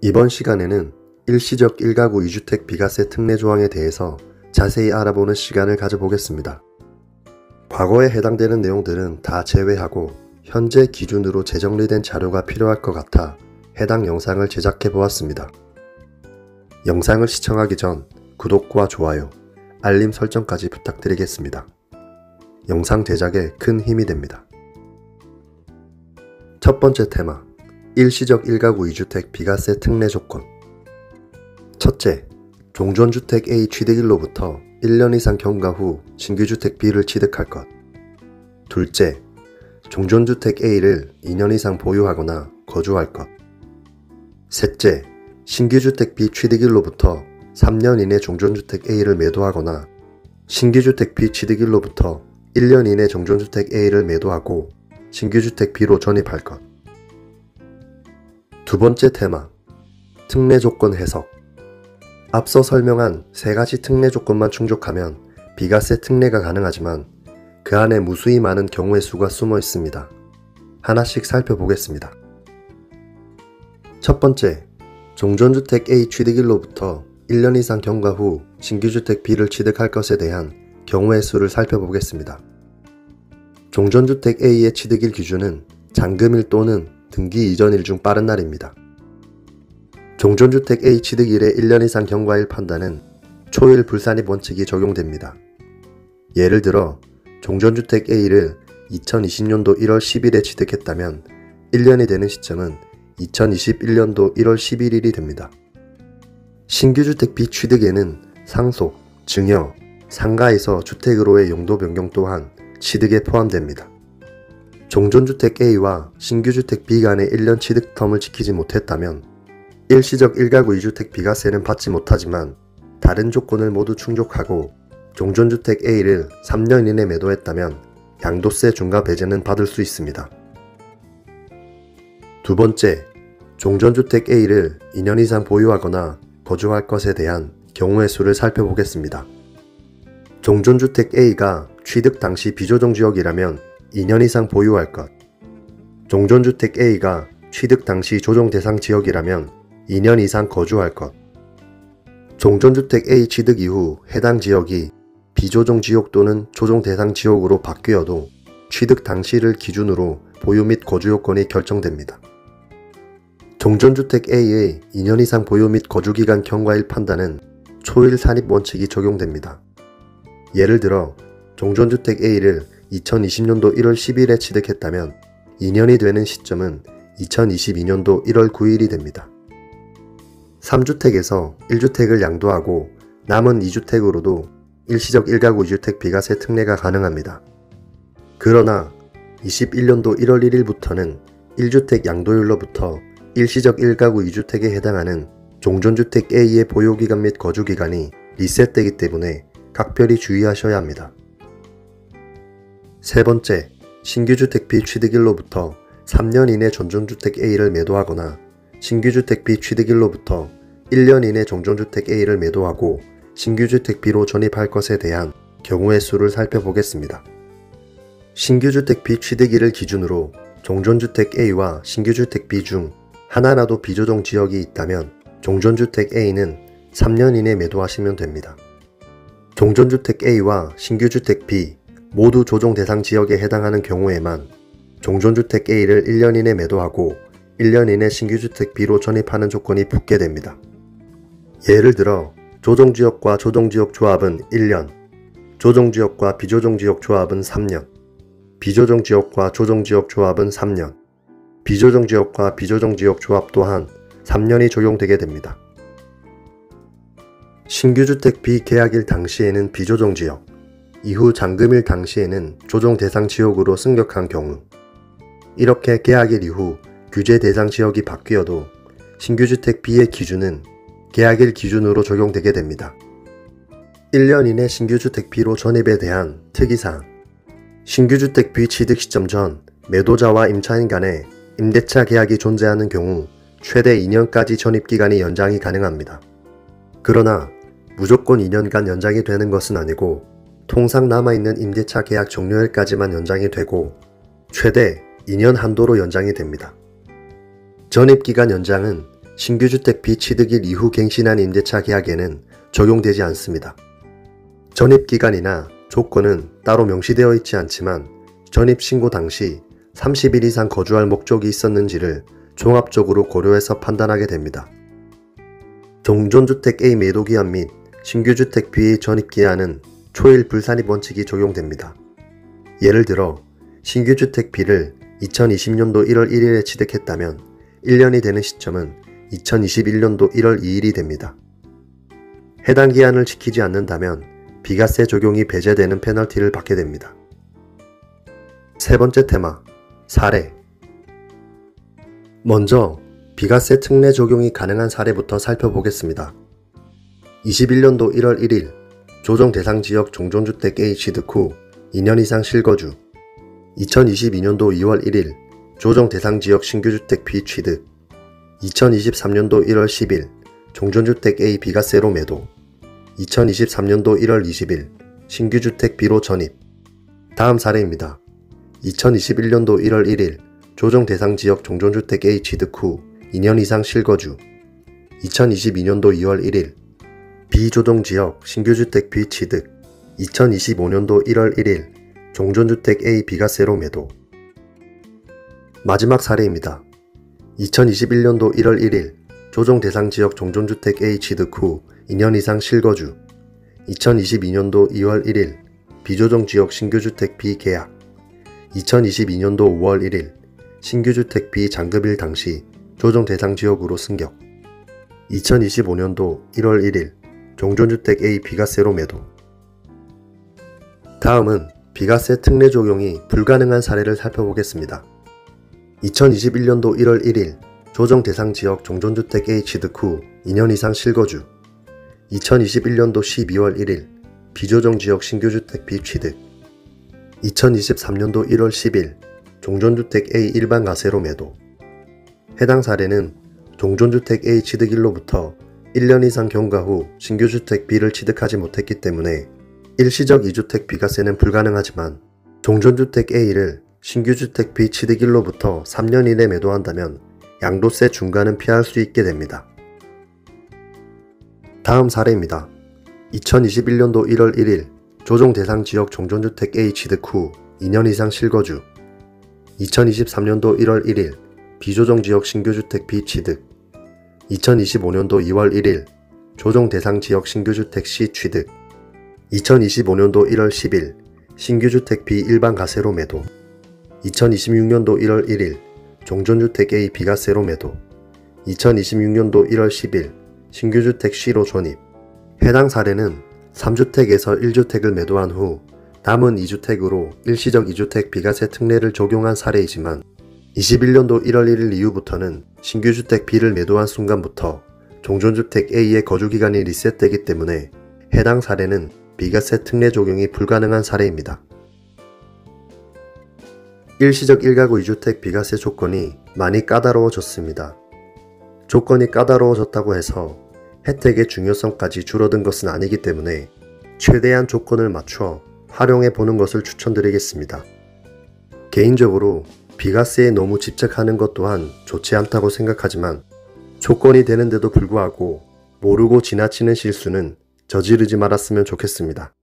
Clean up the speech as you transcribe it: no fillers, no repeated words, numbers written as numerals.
이번 시간에는 일시적 1가구 2주택 비과세 특례 조항에 대해서 자세히 알아보는 시간을 가져보겠습니다. 과거에 해당되는 내용들은 다 제외하고 현재 기준으로 재정리된 자료가 필요할 것 같아 해당 영상을 제작해 보았습니다. 영상을 시청하기 전 구독과 좋아요, 알림 설정까지 부탁드리겠습니다. 영상 제작에 큰 힘이 됩니다. 첫 번째 테마, 일시적 1가구 2주택 비과세 특례 조건. 첫째, 종전주택 A 취득일로부터 1년 이상 경과 후 신규주택 B를 취득할 것. 둘째, 종전주택 A를 2년 이상 보유하거나 거주할 것. 셋째, 신규주택 B 취득일로부터 3년 이내 종전주택 A를 매도하거나 신규주택 B 취득일로부터 1년 이내 종전주택 A를 매도하고 신규주택 B로 전입할 것. 두 번째 테마, 특례 조건 해석. 앞서 설명한 세 가지 특례 조건만 충족하면 비과세 특례가 가능하지만 그 안에 무수히 많은 경우의 수가 숨어 있습니다. 하나씩 살펴보겠습니다. 첫 번째, 종전주택 A 취득일로부터 1년 이상 경과 후 신규주택 B를 취득할 것에 대한 경우의 수를 살펴보겠습니다. 종전주택 A의 취득일 기준은 잔금일 또는 등기 이전일 중 빠른 날입니다. 종전주택 A 취득일의 1년 이상 경과일 판단은 초일 불산입 원칙이 적용됩니다. 예를 들어 종전주택 A를 2020년도 1월 10일에 취득했다면 1년이 되는 시점은 2021년도 1월 11일이 됩니다. 신규주택 B 취득에는 상속, 증여, 상가에서 주택으로의 용도 변경 또한 취득에 포함됩니다. 종전주택 A와 신규주택 B 간의 1년 취득 텀을 지키지 못했다면 일시적 1가구 2주택 비과세는 받지 못하지만 다른 조건을 모두 충족하고 종전주택 A를 3년 이내 매도했다면 양도세 중과 배제는 받을 수 있습니다. 두 번째, 종전주택 A를 2년 이상 보유하거나 거주할 것에 대한 경우의 수를 살펴보겠습니다. 종전주택 A가 취득 당시 비조정지역이라면 2년 이상 보유할 것. 종전주택 A가 취득 당시 조정 대상 지역이라면 2년 이상 거주할 것. 종전주택 A 취득 이후 해당 지역이 비조정 지역 또는 조정 대상 지역으로 바뀌어도 취득 당시를 기준으로 보유 및 거주 요건이 결정됩니다. 종전주택 A의 2년 이상 보유 및 거주기간 경과일 판단은 초일 산입 원칙이 적용됩니다. 예를 들어 종전주택 A를 2020년도 1월 10일에 취득했다면 2년이 되는 시점은 2022년도 1월 9일이 됩니다. 3주택에서 1주택을 양도하고 남은 2주택으로도 일시적 1가구 2주택 비과세 특례가 가능합니다. 그러나 21년도 1월 1일부터는 1주택 양도율로부터 일시적 1가구 2주택에 해당하는 종전주택 A의 보유기간 및 거주기간이 리셋되기 때문에 각별히 주의하셔야 합니다. 세 번째, 신규주택 B 취득일로부터 3년 이내 종전주택 A를 매도하거나 신규주택 B 취득일로부터 1년 이내 종전주택 A를 매도하고 신규주택 B로 전입할 것에 대한 경우의 수를 살펴보겠습니다. 신규주택 B 취득일을 기준으로 종전주택 A와 신규주택 B 중 하나라도 비조정 지역이 있다면 종전주택 A는 3년 이내 매도하시면 됩니다. 종전주택 A와 신규주택 B 모두 조정 대상 지역에 해당하는 경우에만 종전주택 A를 1년 이내 매도하고 1년 이내 신규주택 B로 전입하는 조건이 붙게 됩니다. 예를 들어 조정지역과 조정지역 조합은 1년, 조정지역과 비조정지역 조합은 3년, 비조정지역과 조정지역 조합은 3년, 비조정지역과 비조정지역 조합 또한 3년이 적용되게 됩니다. 신규주택 B 계약일 당시에는 비조정지역, 이후 잔금일 당시에는 조정 대상 지역으로 승격한 경우, 이렇게 계약일 이후 규제 대상 지역이 바뀌어도 신규주택 B의 기준은 계약일 기준으로 적용되게 됩니다. 1년 이내 신규주택 B로 전입에 대한 특이사항. 신규주택 B 취득 시점 전 매도자와 임차인 간에 임대차 계약이 존재하는 경우 최대 2년까지 전입기간이 연장이 가능합니다. 그러나 무조건 2년간 연장이 되는 것은 아니고 통상 남아있는 임대차 계약 종료일까지만 연장이 되고 최대 2년 한도로 연장이 됩니다. 전입기간 연장은 신규주택 비취득일 이후 갱신한 임대차 계약에는 적용되지 않습니다. 전입기간이나 조건은 따로 명시되어 있지 않지만 전입신고 당시 30일 이상 거주할 목적이 있었는지를 종합적으로 고려해서 판단하게 됩니다. 종전주택 A 매도기한 및 신규주택 B의 전입기한은 초일 불산입 원칙이 적용됩니다. 예를 들어 신규주택 B를 2020년도 1월 1일에 취득했다면 1년이 되는 시점은 2021년도 1월 2일이 됩니다. 해당 기한을 지키지 않는다면 비과세 적용이 배제되는 페널티를 받게 됩니다. 세 번째 테마, 사례. 먼저 비과세 특례 적용이 가능한 사례부터 살펴보겠습니다. 21년도 1월 1일 조정 대상 지역 종전주택 A 취득 후 2년 이상 실거주. 2022년도 2월 1일 조정 대상 지역 신규주택 B 취득. 2023년도 1월 10일 종전주택 A 비과세로 매도. 2023년도 1월 20일 신규주택 B로 전입. 다음 사례입니다. 2021년도 1월 1일 조정 대상 지역 종전주택 A 취득 후 2년 이상 실거주. 2022년도 2월 1일 비조정 지역 신규주택 B 취득. 2025년도 1월 1일 종전주택 A 비과세로 매도. 마지막 사례입니다. 2021년도 1월 1일 조정 대상 지역 종전주택 A 취득 후 2년 이상 실거주. 2022년도 2월 1일 비조정 지역 신규주택 B 계약. 2022년도 5월 1일 신규주택 B 잔급일 당시 조정 대상 지역으로 승격. 2025년도 1월 1일 종전주택 A 비과세로 매도. 다음은 비과세 특례 적용이 불가능한 사례를 살펴보겠습니다. 2021년도 1월 1일 조정 대상 지역 종전주택 A 취득 후 2년 이상 실거주. 2021년도 12월 1일 비조정 지역 신규주택 B 취득. 2023년도 1월 10일 종전주택 A 일반 과세로 매도. 해당 사례는 종전주택 A 취득일로부터 1년 이상 경과 후 신규주택 B를 취득하지 못했기 때문에 일시적 2주택 비과세는 불가능하지만 종전주택 A를 신규주택 B 취득일로부터 3년 이내 매도한다면 양도세 중과는 피할 수 있게 됩니다. 다음 사례입니다. 2021년도 1월 1일 조정 대상 지역 종전주택 A 취득 후 2년 이상 실거주. 2023년도 1월 1일 비조정 지역 신규주택 B 취득. 2025년도 2월 1일 조정 대상 지역 신규주택 C 취득. 2025년도 1월 10일 신규주택 B 일반 과세로 매도. 2026년도 1월 1일 종전주택 A 비과세로 매도. 2026년도 1월 10일 신규주택 C로 전입. 해당 사례는 3주택에서 1주택을 매도한 후 남은 2주택으로 일시적 2주택 비과세 특례를 적용한 사례이지만 21년도 1월 1일 이후부터는 신규주택 B를 매도한 순간부터 종전주택 A의 거주기간이 리셋되기 때문에 해당 사례는 비과세 특례 적용이 불가능한 사례입니다. 일시적 1가구 2주택 비과세 조건이 많이 까다로워졌습니다. 조건이 까다로워졌다고 해서 혜택의 중요성까지 줄어든 것은 아니기 때문에 최대한 조건을 맞춰 활용해 보는 것을 추천드리겠습니다. 개인적으로 비과세에 너무 집착하는 것 또한 좋지 않다고 생각하지만 조건이 되는데도 불구하고 모르고 지나치는 실수는 저지르지 말았으면 좋겠습니다.